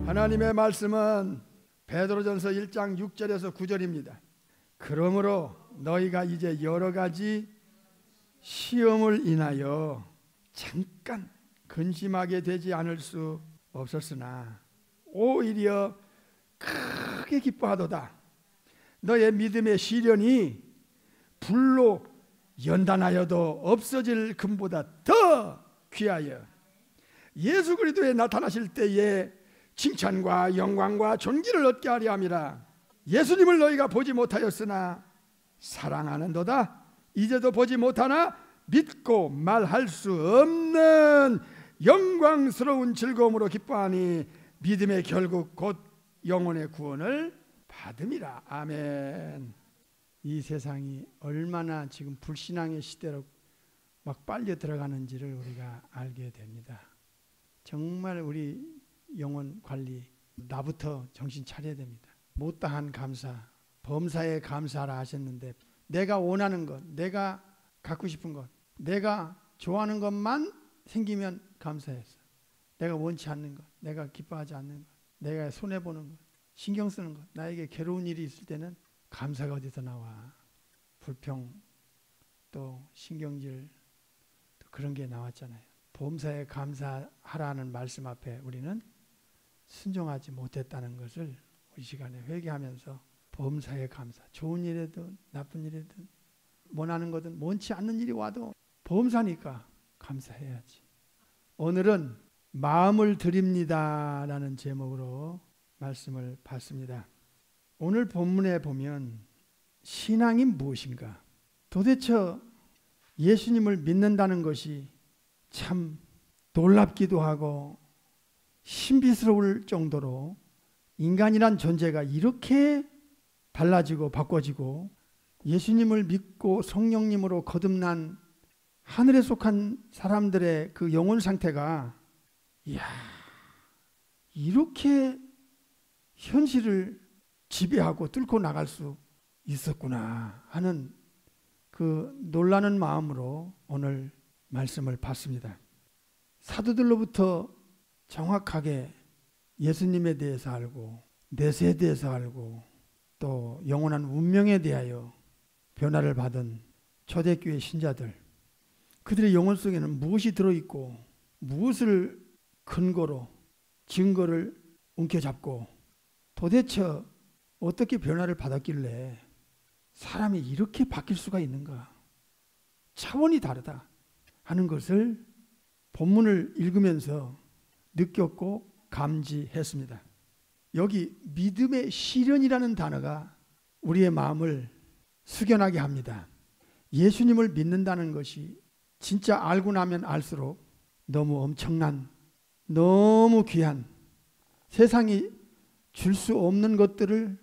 하나님의 말씀은 베드로전서 1장 6절에서 9절입니다. 그러므로 너희가 이제 여러 가지 시험을 인하여 잠깐 근심하게 되지 않을 수 없었으나 오히려 크게 기뻐하도다. 너의 믿음의 시련이 불로 연단하여도 없어질 금보다 더 귀하여 예수 그리스도에 나타나실 때에 칭찬과 영광과 존귀를 얻게 하려 함이라. 예수님을 너희가 보지 못하였으나 사랑하는도다. 이제도 보지 못하나 믿고 말할 수 없는 영광스러운 즐거움으로 기뻐하니 믿음의 결국 곧 영혼의 구원을 받음이라. 아멘. 이 세상이 얼마나 지금 불신앙의 시대로 막 빨려 들어가는지를 우리가 알게 됩니다. 정말 우리 영혼 관리, 나부터 정신 차려야 됩니다. 못다한 감사, 범사에 감사하라 하셨는데 내가 원하는 것, 내가 갖고 싶은 것, 내가 좋아하는 것만 생기면 감사했어. 내가 원치 않는 것, 내가 기뻐하지 않는 것, 내가 손해보는 것, 신경 쓰는 것, 나에게 괴로운 일이 있을 때는 감사가 어디서 나와. 불평, 또 신경질, 또 그런 게 나왔잖아요. 범사에 감사하라는 말씀 앞에 우리는 순종하지 못했다는 것을 우리 시간에 회개하면서 범사에 감사, 좋은 일이든 나쁜 일이든 원하는 거든 원치 않는 일이 와도 범사니까 감사해야지. 오늘은 마음을 드립니다 라는 제목으로 말씀을 받습니다. 오늘 본문에 보면 신앙이 무엇인가? 도대체 예수님을 믿는다는 것이 참 놀랍기도 하고 신비스러울 정도로 인간이란 존재가 이렇게 달라지고 바꿔지고 예수님을 믿고 성령님으로 거듭난 하늘에 속한 사람들의 그 영혼 상태가 이야, 이렇게 현실을 지배하고 뚫고 나갈 수 있었구나 하는 그 놀라는 마음으로 오늘 말씀을 받습니다. 사도들로부터 정확하게 예수님에 대해서 알고 내세에 대해서 알고 또 영원한 운명에 대하여 변화를 받은 초대교회 신자들, 그들의 영혼 속에는 무엇이 들어있고 무엇을 근거로 증거를 움켜잡고 도대체 어떻게 변화를 받았길래 사람이 이렇게 바뀔 수가 있는가, 차원이 다르다 하는 것을 본문을 읽으면서 느꼈고 감지했습니다. 여기 믿음의 시련이라는 단어가 우리의 마음을 숙연하게 합니다. 예수님을 믿는다는 것이 진짜 알고 나면 알수록 너무 엄청난, 너무 귀한, 세상이 줄 수 없는 것들을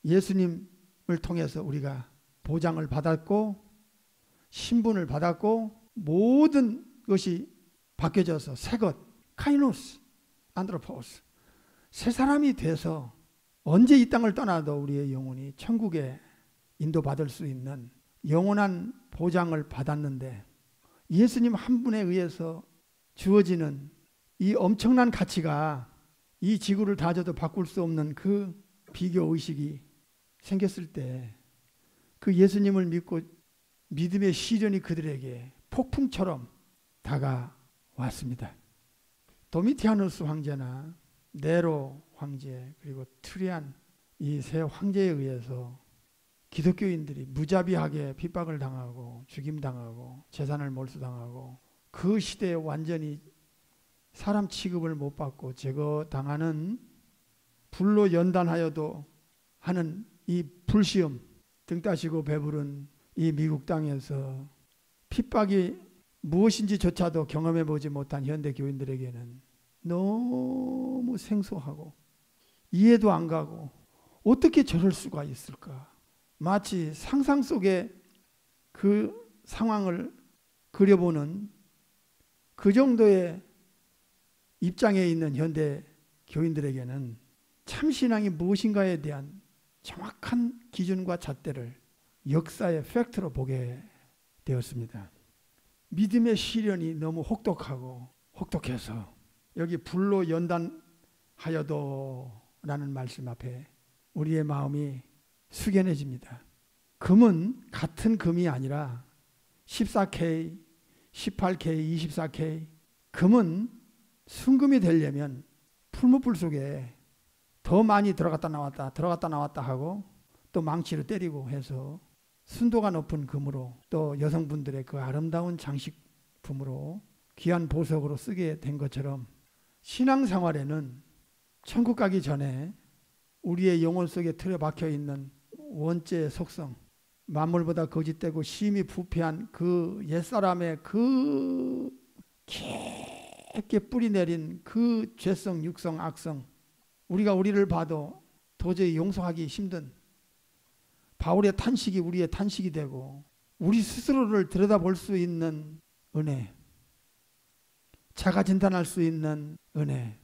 예수님을 통해서 우리가 보장을 받았고 신분을 받았고 모든 것이 바뀌어져서 새것, 카이노스, 안드로포스, 새 사람이 돼서 언제 이 땅을 떠나도 우리의 영혼이 천국에 인도받을 수 있는 영원한 보장을 받았는데 예수님 한 분에 의해서 주어지는 이 엄청난 가치가 이 지구를 다 줘도 바꿀 수 없는 그 비교의식이 생겼을 때 그 예수님을 믿고 믿음의 시련이 그들에게 폭풍처럼 다가왔습니다. 도미티아누스 황제나 네로 황제 그리고 트리안 이 세 황제에 의해서 기독교인들이 무자비하게 핍박을 당하고 죽임당하고 재산을 몰수당하고 그 시대에 완전히 사람 취급을 못 받고 제거당하는 불로 연단하여도 하는 이 불시험, 등 따시고 배부른 이 미국 땅에서 핍박이 무엇인지조차도 경험해 보지 못한 현대 교인들에게는 너무 생소하고 이해도 안 가고 어떻게 저럴 수가 있을까? 마치 상상 속에 그 상황을 그려보는 그 정도의 입장에 있는 현대 교인들에게는 참신앙이 무엇인가에 대한 정확한 기준과 잣대를 역사의 팩트로 보게 되었습니다. 믿음의 시련이 너무 혹독해서 여기 불로 연단하여도 라는 말씀 앞에 우리의 마음이 숙연해집니다. 금은 같은 금이 아니라 14K, 18K, 24K 금은 순금이 되려면 풀무불 속에 더 많이 들어갔다 나왔다 하고 또 망치로 때리고 해서 순도가 높은 금으로 또 여성분들의 그 아름다운 장식품으로 귀한 보석으로 쓰게 된 것처럼 신앙생활에는 천국 가기 전에 우리의 영혼 속에 틀에 박혀 있는 원죄의 속성, 만물보다 거짓되고 심히 부패한 그 옛사람의 그 깊게 뿌리 내린 그 죄성, 육성, 악성, 우리가 우리를 봐도 도저히 용서하기 힘든 바울의 탄식이 우리의 탄식이 되고 우리 스스로를 들여다볼 수 있는 은혜, 자가 진단할 수 있는 은혜,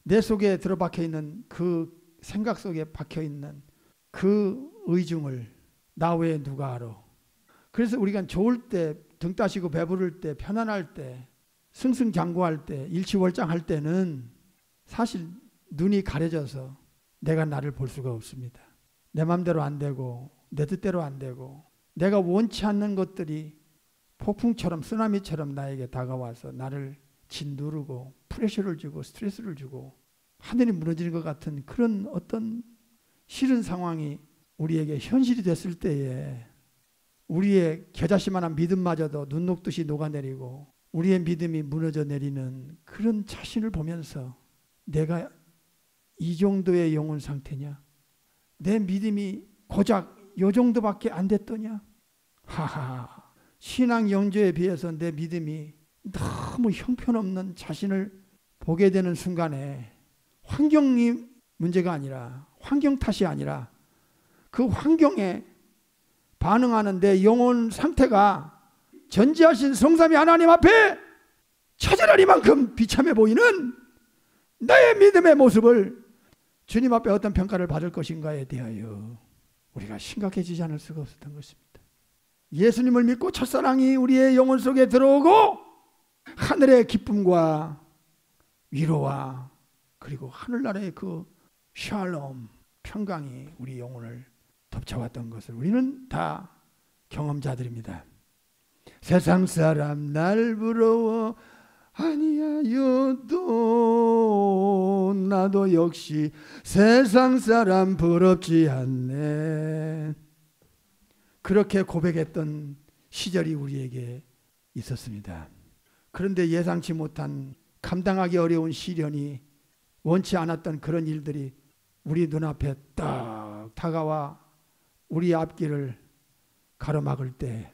내 속에 들어박혀 있는 그 생각 속에 박혀 있는 그 의중을 나 외에 누가 알아. 그래서 우리가 좋을 때, 등 따시고 배부를 때, 편안할 때, 승승장구할 때, 일치월장할 때는 사실 눈이 가려져서 내가 나를 볼 수가 없습니다. 내 맘대로 안 되고 내 뜻대로 안 되고 내가 원치 않는 것들이 폭풍처럼 쓰나미처럼 나에게 다가와서 나를 짓누르고 프레셔를 주고 스트레스를 주고 하늘이 무너지는 것 같은 그런 어떤 싫은 상황이 우리에게 현실이 됐을 때에 우리의 겨자씨만한 믿음마저도 눈 녹듯이 녹아내리고 우리의 믿음이 무너져 내리는 그런 자신을 보면서 내가 이 정도의 영혼 상태냐? 내 믿음이 고작 요 정도밖에 안 됐더냐? 하하, 신앙 영조에 비해서 내 믿음이 너무 형편없는 자신을 보게 되는 순간에 환경이 문제가 아니라, 환경 탓이 아니라 그 환경에 반응하는 내 영혼 상태가 전지하신 성삼위 하나님 앞에 처절하리만큼 비참해 보이는 나의 믿음의 모습을 주님 앞에 어떤 평가를 받을 것인가에 대하여 우리가 심각해지지 않을 수가 없었던 것입니다. 예수님을 믿고 첫사랑이 우리의 영혼 속에 들어오고 하늘의 기쁨과 위로와 그리고 하늘나라의 그 샬롬, 평강이 우리 영혼을 덮쳐왔던 것을 우리는 다 경험자들입니다. 세상 사람 날 부러워 아니하여도 나도 역시 세상 사람 부럽지 않네. 그렇게 고백했던 시절이 우리에게 있었습니다. 그런데 예상치 못한 감당하기 어려운 시련이 원치 않았던 그런 일들이 우리 눈앞에 딱 다가와 우리 앞길을 가로막을 때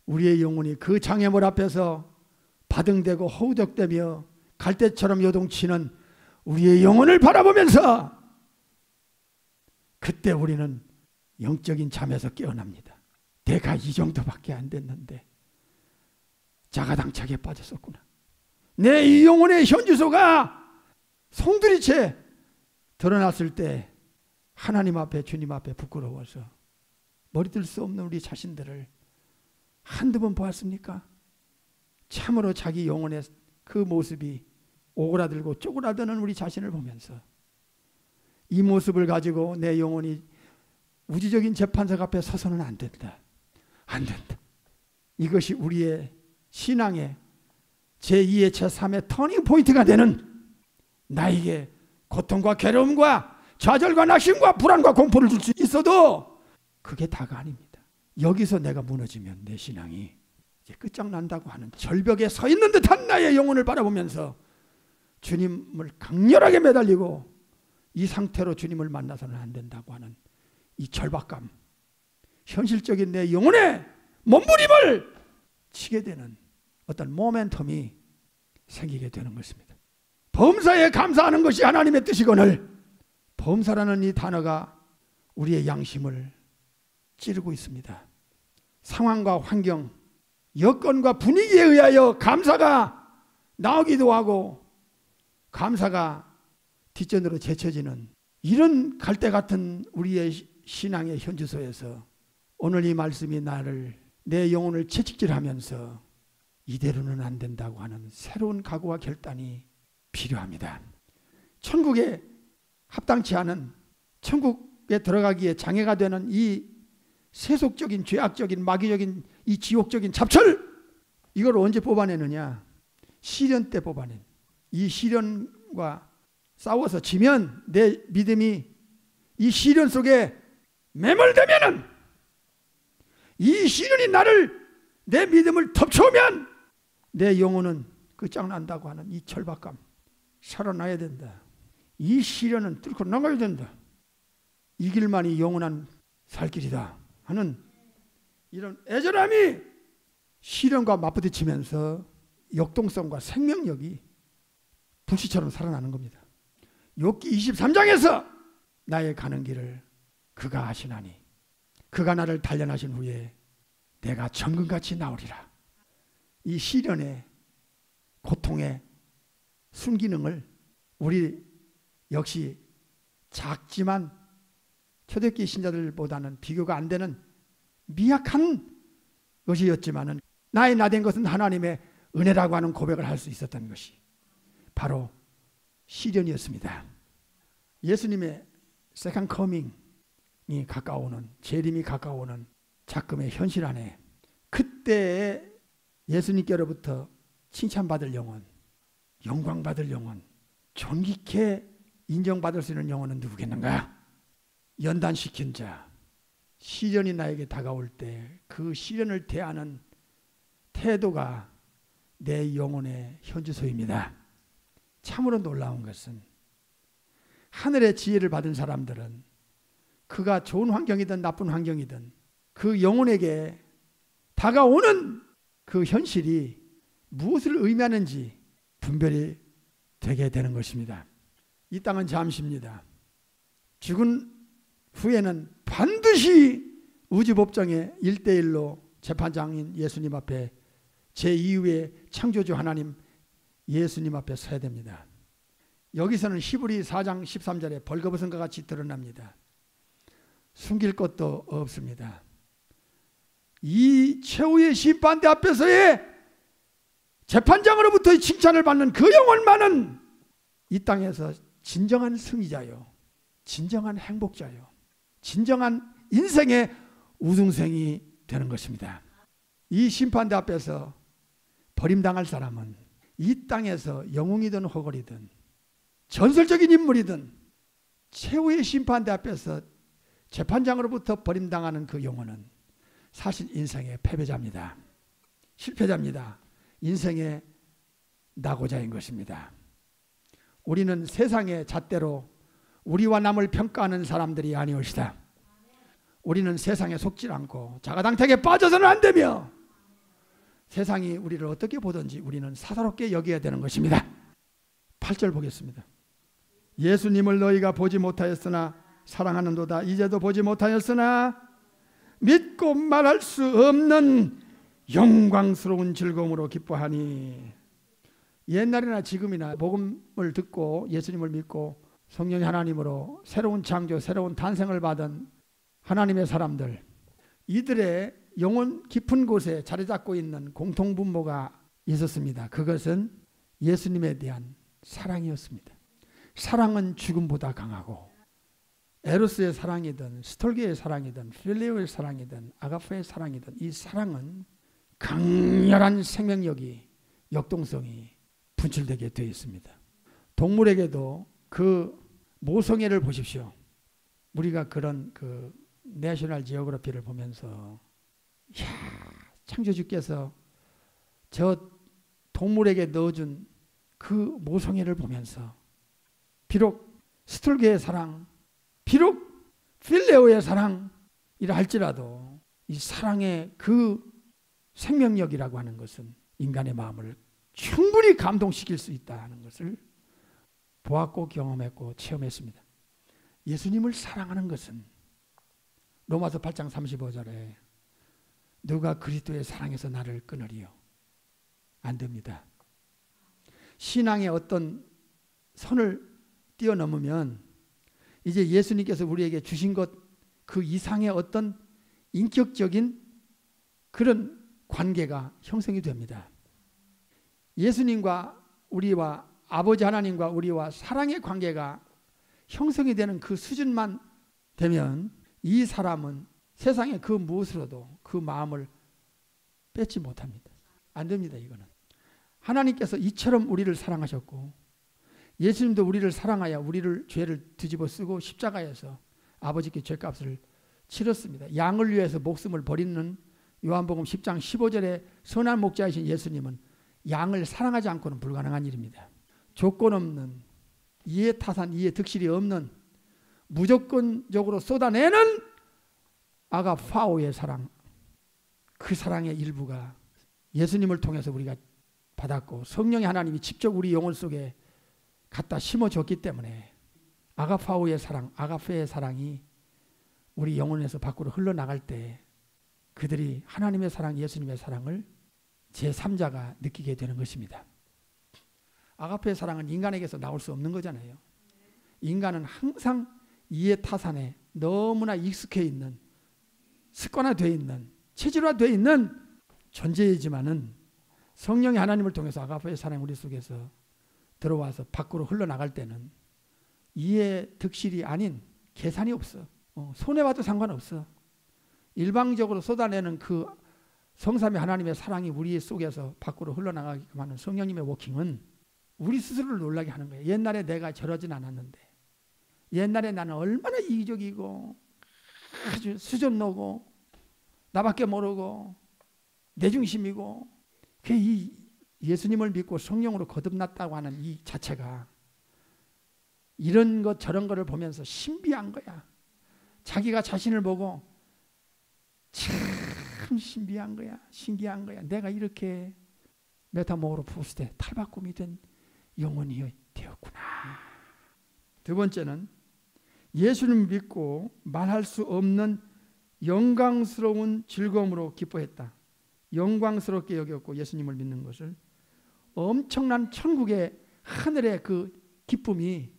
우리의 영혼이 그 장애물 앞에서 바등대고 허우적대며 갈대처럼 요동치는 우리의 영혼을 바라보면서 그때 우리는 영적인 잠에서 깨어납니다. 내가 이 정도밖에 안 됐는데 자가당착에 빠졌었구나. 내 이 영혼의 현주소가 송두리째 드러났을 때 하나님 앞에 주님 앞에 부끄러워서 머리들 수 없는 우리 자신들을 한두 번 보았습니까? 참으로 자기 영혼의 그 모습이 오그라들고 쪼그라드는 우리 자신을 보면서 이 모습을 가지고 내 영혼이 우주적인 재판석 앞에 서서는 안 된다. 안 된다. 이것이 우리의 신앙의 제2의 제3의 터닝 포인트가 되는 나에게 고통과 괴로움과 좌절과 낙심과 불안과 공포를 줄 수 있어도 그게 다가 아닙니다. 여기서 내가 무너지면 내 신앙이 이제 끝장난다고 하는 절벽에 서 있는 듯한 나의 영혼을 바라보면서 주님을 강렬하게 매달리고 이 상태로 주님을 만나서는 안 된다고 하는 이 절박감, 현실적인 내 영혼의 몸부림을 치게 되는 어떤 모멘텀이 생기게 되는 것입니다. 범사에 감사하는 것이 하나님의 뜻이거늘 범사라는 이 단어가 우리의 양심을 찌르고 있습니다. 상황과 환경, 여건과 분위기에 의하여 감사가 나오기도 하고 감사가 뒷전으로 제쳐지는 이런 갈대 같은 우리의 신앙의 현주소에서 오늘 이 말씀이 나를 내 영혼을 채찍질하면서 이대로는 안 된다고 하는 새로운 각오와 결단이 필요합니다. 천국에 합당치 않은, 천국에 들어가기에 장애가 되는 이 세속적인 죄악적인 마귀적인 이 지옥적인 잡철, 이걸 언제 뽑아내느냐? 시련 때 뽑아낸. 이 시련과 싸워서 지면 내 믿음이 이 시련 속에 매몰되면은, 이 시련이 내 믿음을 덮쳐오면 내 영혼은 끝장난다고 하는 이 절박감, 살아나야 된다. 이 시련은 뚫고 나가야 된다. 이 길만이 영원한 살 길이다 하는 이런 애절함이 시련과 맞부딪히면서 역동성과 생명력이 불씨처럼 살아나는 겁니다. 욥기 23장에서 나의 가는 길을 그가 아시나니 그가 나를 단련하신 후에 내가 정금같이 나오리라. 이 시련의 고통의 순기능을 우리 역시 작지만 초대교회 신자들보다는 비교가 안 되는 미약한 것이었지만은 나의 나된 것은 하나님의 은혜라고 하는 고백을 할 수 있었던 것이 바로 시련이었습니다. 예수님의 세컨 커밍이 가까워오는, 재림이 가까워오는 작금의 현실 안에 그때의 예수님께로부터 칭찬받을 영혼, 영광받을 영혼, 존귀케 인정받을 수 있는 영혼은 누구겠는가? 연단시킨 자. 시련이 나에게 다가올 때 그 시련을 대하는 태도가 내 영혼의 현주소입니다. 참으로 놀라운 것은 하늘의 지혜를 받은 사람들은 그가 좋은 환경이든 나쁜 환경이든 그 영혼에게 다가오는 그 현실이 무엇을 의미하는지 분별이 되게 되는 것입니다. 이 땅은 잠시입니다. 죽은 후에는 반드시 우주법정에 1대1로 재판장인 예수님 앞에 제2위의 창조주 하나님 예수님 앞에 서야 됩니다. 여기서는 히브리 4장 13절에 벌거벗은 것 같이 드러납니다. 숨길 것도 없습니다. 이 최후의 심판대 앞에서의 재판장으로부터의 칭찬을 받는 그 영혼만은 이 땅에서 진정한 승리자요, 진정한 행복자요, 진정한 인생의 우등생이 되는 것입니다. 이 심판대 앞에서 버림당할 사람은 이 땅에서 영웅이든 호걸이든 전설적인 인물이든 최후의 심판대 앞에서 재판장으로부터 버림당하는 그 영혼은 사실 인생의 패배자입니다. 실패자입니다. 인생의 낙오자인 것입니다. 우리는 세상의 잣대로 우리와 남을 평가하는 사람들이 아니올시다. 우리는 세상에 속지 않고 자가당착에 빠져서는 안 되며 세상이 우리를 어떻게 보든지 우리는 사사롭게 여겨야 되는 것입니다. 8절 보겠습니다. 예수님을 너희가 보지 못하였으나 사랑하는도다. 이제도 보지 못하였으나 믿고 말할 수 없는 영광스러운 즐거움으로 기뻐하니. 옛날이나 지금이나 복음을 듣고 예수님을 믿고 성령 하나님으로 새로운 창조, 새로운 탄생을 받은 하나님의 사람들, 이들의 영혼 깊은 곳에 자리 잡고 있는 공통분모가 있었습니다. 그것은 예수님에 대한 사랑이었습니다. 사랑은 죽음보다 강하고 에로스의 사랑이든 스톨게의 사랑이든 필레오의 사랑이든 아가페의 사랑이든 이 사랑은 강렬한 생명력이, 역동성이 분출되게 되어 있습니다. 동물에게도 그 모성애를 보십시오. 우리가 그런 그 내셔널 지오그래피를 보면서 이야, 창조주께서 저 동물에게 넣어준 그 모성애를 보면서 비록 스톨게의 사랑, 비록 필레오의 사랑이라 할지라도 이 사랑의 그 생명력이라고 하는 것은 인간의 마음을 충분히 감동시킬 수 있다는 것을 보았고 경험했고 체험했습니다. 예수님을 사랑하는 것은 로마서 8장 35절에 누가 그리스도의 사랑에서 나를 끊으리요? 안 됩니다. 신앙의 어떤 선을 뛰어넘으면 이제 예수님께서 우리에게 주신 것 그 이상의 어떤 인격적인 그런 관계가 형성이 됩니다. 예수님과 우리와 아버지 하나님과 우리와 사랑의 관계가 형성이 되는 그 수준만 되면 이 사람은 세상의 그 무엇으로도 그 마음을 뺏지 못합니다. 안 됩니다. 이거는. 하나님께서 이처럼 우리를 사랑하셨고 예수님도 우리를 사랑하여 우리를 죄를 뒤집어 쓰고 십자가에서 아버지께 죄값을 치렀습니다. 양을 위해서 목숨을 버리는 요한복음 10장 15절에 선한 목자이신 예수님은 양을 사랑하지 않고는 불가능한 일입니다. 조건 없는 이해타산, 이해득실이 없는 무조건적으로 쏟아내는 아가파오의 사랑, 그 사랑의 일부가 예수님을 통해서 우리가 받았고 성령의 하나님이 직접 우리 영혼 속에 갖다 심어줬기 때문에 아가파오의 사랑, 아가페의 사랑이 우리 영혼에서 밖으로 흘러나갈 때 그들이 하나님의 사랑, 예수님의 사랑을 제3자가 느끼게 되는 것입니다. 아가페의 사랑은 인간에게서 나올 수 없는 거잖아요. 인간은 항상 이해타산에 너무나 익숙해 있는, 습관화되어 있는, 체질화되어 있는 존재이지만은 성령의 하나님을 통해서 아가페의 사랑이 우리 속에서 들어와서 밖으로 흘러나갈 때는 이해 득실이 아닌 계산이 없어. 손해봐도 상관없어. 일방적으로 쏟아내는 그 성삼위 하나님의 사랑이 우리 속에서 밖으로 흘러나가게끔 하는 성령님의 워킹은 우리 스스로를 놀라게 하는 거예요. 옛날에 내가 저러진 않았는데, 옛날에 나는 얼마나 이기적이고 아주 수줍노고 나밖에 모르고 내 중심이고, 이 예수님을 믿고 성령으로 거듭났다고 하는 이 자체가 이런 것 저런 거를 보면서 신비한 거야. 자기가 자신을 보고 참 신비한 거야. 신기한 거야. 내가 이렇게 메타모르포스돼 탈바꿈이 된 영혼이 되었구나. 두 번째는 예수를 믿고 말할 수 없는 영광스러운 즐거움으로 기뻐했다. 영광스럽게 여겼고 예수님을 믿는 것을 엄청난 천국의 하늘의 그 기쁨이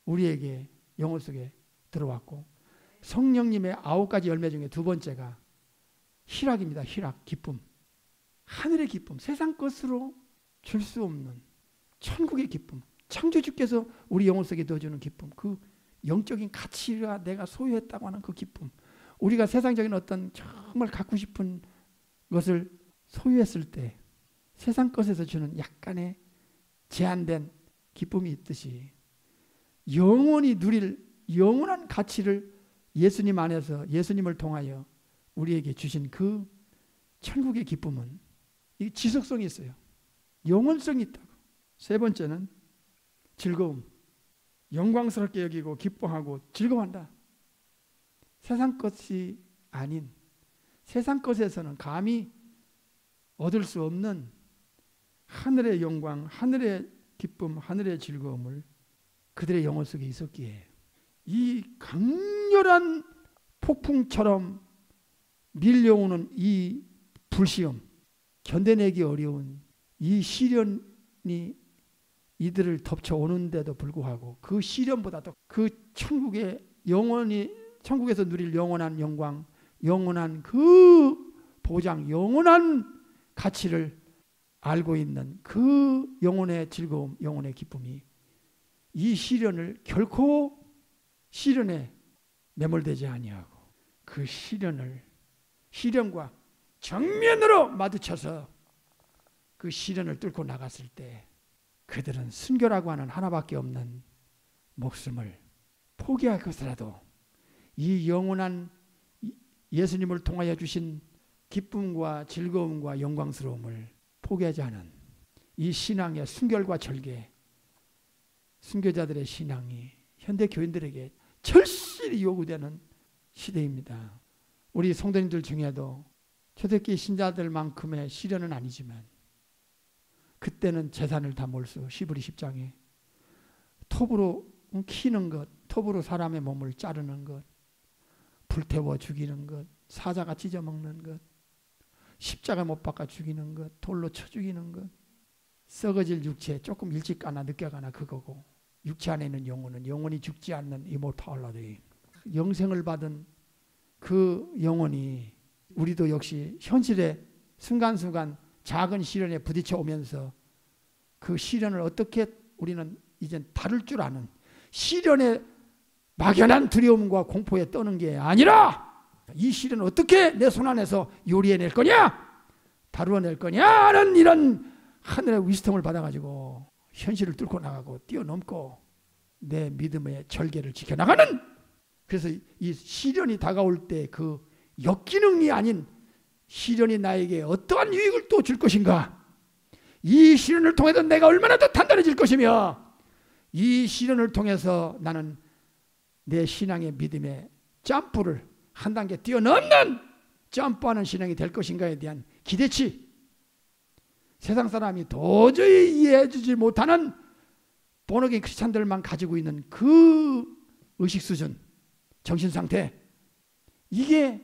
우리에게 영혼 속에 들어왔고 성령님의 9가지 열매 중에 두 번째가 희락입니다. 희락, 기쁨. 하늘의 기쁨, 세상 것으로 줄 수 없는 천국의 기쁨. 창조주께서 우리 영혼 속에 넣어주는 기쁨. 그 영적인 가치가 내가 소유했다고 하는 그 기쁨. 우리가 세상적인 어떤 정말 갖고 싶은 것을 소유했을 때 세상 것에서 주는 약간의 제한된 기쁨이 있듯이 영원히 누릴 영원한 가치를 예수님 안에서 예수님을 통하여 우리에게 주신 그 천국의 기쁨은 이 지속성이 있어요. 영원성이 있다고. 세 번째는 즐거움. 영광스럽게 여기고 기뻐하고 즐거워한다. 세상 것이 아닌 세상 것에서는 감히 얻을 수 없는 하늘의 영광, 하늘의 기쁨, 하늘의 즐거움을 그들의 영혼 속에 있었기에 이 강렬한 폭풍처럼 밀려오는 이 불시험, 견뎌내기 어려운 이 시련이 이들을 덮쳐오는데도 불구하고 그 시련보다도 그 천국의 영원히 천국에서 누릴 영원한 영광, 영원한 그 보장, 영원한 가치를 알고 있는 그 영혼의 즐거움, 영혼의 기쁨이 이 시련을 결코 시련에 매몰되지 아니하고 그 시련과 정면으로 마주쳐서 그 시련을 뚫고 나갔을 때 그들은 순교라고 하는 하나밖에 없는 목숨을 포기할 것이라도 이 영원한 예수님을 통하여 주신 기쁨과 즐거움과 영광스러움을 포기하지 않은 이 신앙의 순결과 절개, 순교자들의 신앙이 현대 교인들에게 절실히 요구되는 시대입니다. 우리 성도님들 중에도 초대교회 신자들만큼의 시련은 아니지만 그때는 재산을 다 몰수 시브리 10장에 톱으로 키는 것, 톱으로 사람의 몸을 자르는 것, 불태워 죽이는 것, 사자가 찢어먹는 것, 십자가 못 박아 죽이는 것, 돌로 쳐 죽이는 것, 썩어질 육체, 조금 일찍 가나 늦게 가나 그거고, 육체 안에 있는 영혼은 영원히 죽지 않는 이모탈리티, 영생을 받은 그 영혼이, 우리도 역시 현실의 순간순간 작은 시련에 부딪혀 오면서 그 시련을 어떻게 우리는 이젠 다룰 줄 아는, 시련의 막연한 두려움과 공포에 떠는 게 아니라 이 시련을 어떻게 내 손 안에서 요리해낼 거냐, 다루어낼 거냐 하는 이런 하늘의 위스통을 받아가지고 현실을 뚫고 나가고 뛰어넘고 내 믿음의 절개를 지켜나가는, 그래서 이 시련이 다가올 때 그 역기능이 아닌 시련이 나에게 어떠한 유익을 또 줄 것인가, 이 시련을 통해서 내가 얼마나 더 단단해질 것이며, 이 시련을 통해서 나는 내 신앙의 믿음의 점프를 한 단계 뛰어넘는 점프하는 신앙이 될 것인가에 대한 기대치, 세상 사람이 도저히 이해해 주지 못하는 본어게인 크리스찬들만 가지고 있는 그 의식 수준, 정신 상태, 이게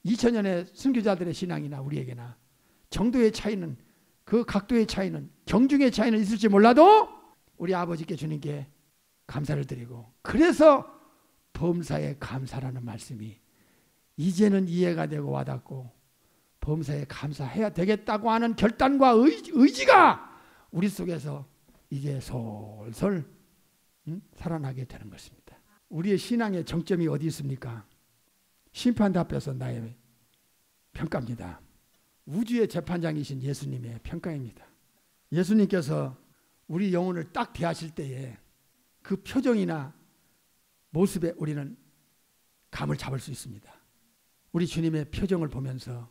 2000년의 순교자들의 신앙이나 우리에게나 정도의 차이는, 그 각도의 차이는, 경중의 차이는 있을지 몰라도 우리 아버지께 주님께 감사를 드리고, 그래서 범사에 감사라는 말씀이 이제는 이해가 되고 와닿고 범사에 감사해야 되겠다고 하는 결단과 의지가 우리 속에서 이제 솔솔 살아나게 되는 것입니다. 우리의 신앙의 정점이 어디 있습니까? 심판대 앞에서 나의 평가입니다. 우주의 재판장이신 예수님의 평가입니다. 예수님께서 우리 영혼을 딱 대하실 때에 그 표정이나 모습에 우리는 감을 잡을 수 있습니다. 우리 주님의 표정을 보면서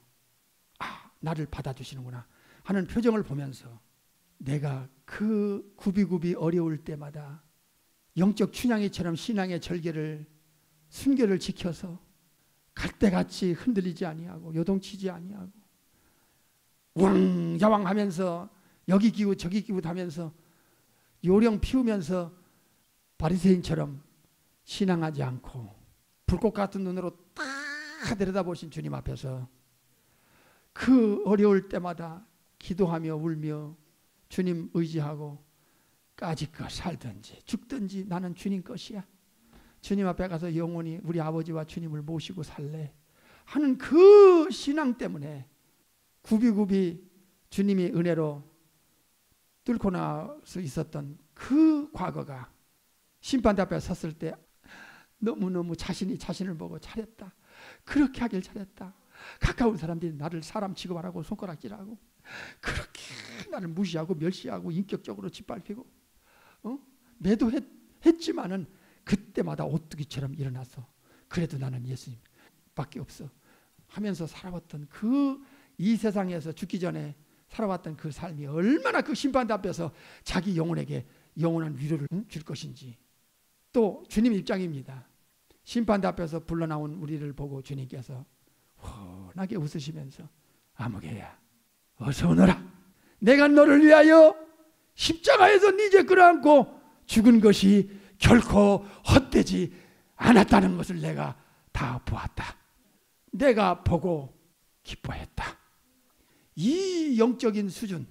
나를 받아주시는구나 하는 표정을 보면서 내가 그 굽이굽이 어려울 때마다 영적 춘향이처럼 신앙의 절개를, 순결을 지켜서 갈대같이 흔들리지 아니하고 요동치지 아니하고 우왕좌왕하면서 여기 기웃 저기 기웃하면서 요령 피우면서 바리새인처럼 신앙하지 않고 불꽃 같은 눈으로 딱 들여다보신 주님 앞에서 그 어려울 때마다 기도하며 울며 주님 의지하고 까짓것 살든지 죽든지 나는 주님 것이야, 주님 앞에 가서 영원히 우리 아버지와 주님을 모시고 살래 하는 그 신앙 때문에 굽이굽이 주님이 은혜로 뚫고 나올 수 있었던 그 과거가 심판대 앞에 섰을 때 너무너무 자신이 자신을 보고 잘했다, 그렇게 하길 잘했다, 가까운 사람들이 나를 사람 취급하라고 손가락질하고 그렇게 나를 무시하고 멸시하고 인격적으로 짓밟히고 매도했지만은 그때마다 오뚜기처럼 일어나서 그래도 나는 예수님밖에 없어 하면서 살아왔던 그 이 세상에서 죽기 전에 살아왔던 그 삶이 얼마나 그 심판대 앞에서 자기 영혼에게 영원한 위로를 줄 것인지. 또 주님 입장입니다. 심판대 앞에서 불러나온 우리를 보고 주님께서 환하게 웃으시면서 아무개야 어서 오너라, 내가 너를 위하여 십자가에서 네 죄 끌어안고 죽은 것이 결코 헛되지 않았다는 것을 내가 다 보았다, 내가 보고 기뻐했다. 이 영적인 수준,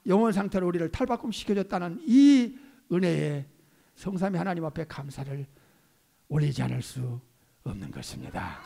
영혼 상태로 우리를 탈바꿈시켜줬다는 이 은혜에 성삼위 하나님 앞에 감사를 올리지 않을 수 없는 것입니다.